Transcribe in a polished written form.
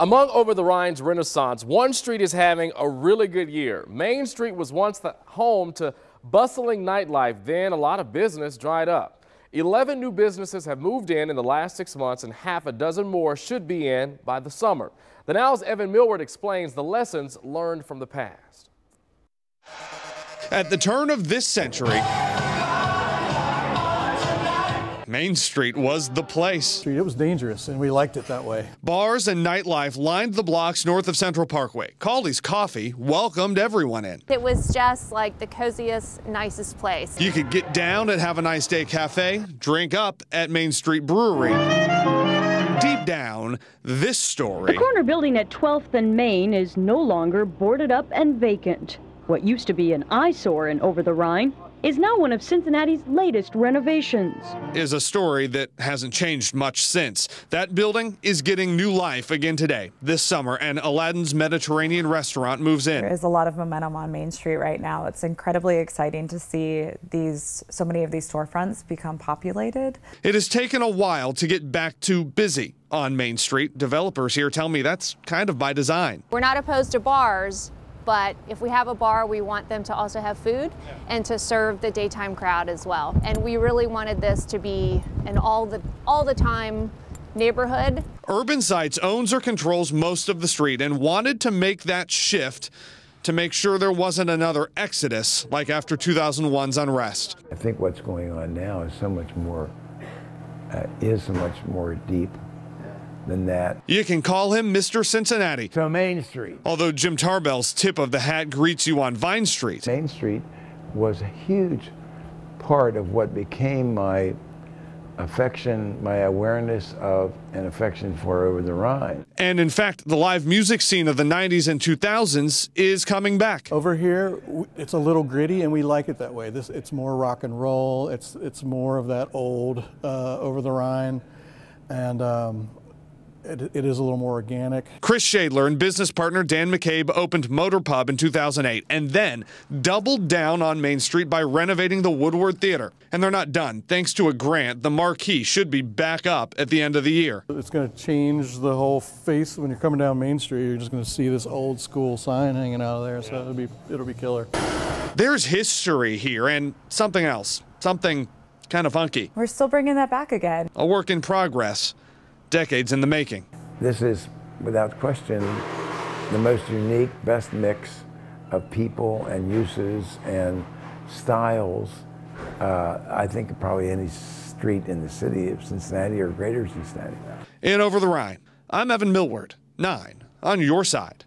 Among over-the-Rhine's renaissance, one street is having a really good year. Main Street was once the home to bustling nightlife, then a lot of business dried up. 11 new businesses have moved in the last 6 months, and half a dozen more should be in by the summer. The Now's Evan Millward explains the lessons learned from the past. At the turn of this century, Main Street was the place. It was dangerous, and we liked it that way. Bars and nightlife lined the blocks north of Central Parkway. Caldy's Coffee welcomed everyone in. It was just like the coziest, nicest place. You could get down at Have a Nice Day Cafe, drink up at Main Street Brewery. Deep down, this story. The corner building at 12th and Main is no longer boarded up and vacant. What used to be an eyesore in over-the-Rhine is now one of Cincinnati's latest renovations. Is a story that hasn't changed much since. That building is getting new life again today, this summer, and Aladdin's Mediterranean restaurant moves in. There is a lot of momentum on Main Street right now. It's incredibly exciting to see so many of these storefronts become populated. It has taken a while to get back to busy on Main Street. Developers here tell me that's kind of by design. We're not opposed to bars, but if we have a bar, we want them to also have food and to serve the daytime crowd as well. And we really wanted this to be an all the time neighborhood. Urban Sites owns or controls most of the street and wanted to make that shift to make sure there wasn't another exodus like after 2001's unrest. I think what's going on now is so much more deep than that. You can call him Mr. Cincinnati. So Main Street. Although Jim Tarbell's tip of the hat greets you on Vine Street. Main Street was a huge part of what became my affection, my awareness of and affection for over-the-Rhine. And in fact, the live music scene of the 90s and 2000s is coming back. Over here, it's a little gritty, and we like it that way. It's more rock and roll. It's more of that old over-the-Rhine, and it is a little more organic. Chris Shadler and business partner Dan McCabe opened Motor Pub in 2008 and then doubled down on Main Street by renovating the Woodward Theater. And they're not done. Thanks to a grant, the marquee should be back up at the end of the year. It's going to change the whole face. When you're coming down Main Street, you're just going to see this old school sign hanging out of there, so it'll be killer. There's history here and something else, something kind of funky. We're still bringing that back again. A work in progress. Decades in the making. This is, without question, the most unique, best mix of people and uses and styles, I think, probably any street in the city of Cincinnati or greater Cincinnati. In Over the Rhine, I'm Evan Millward, 9 on your side.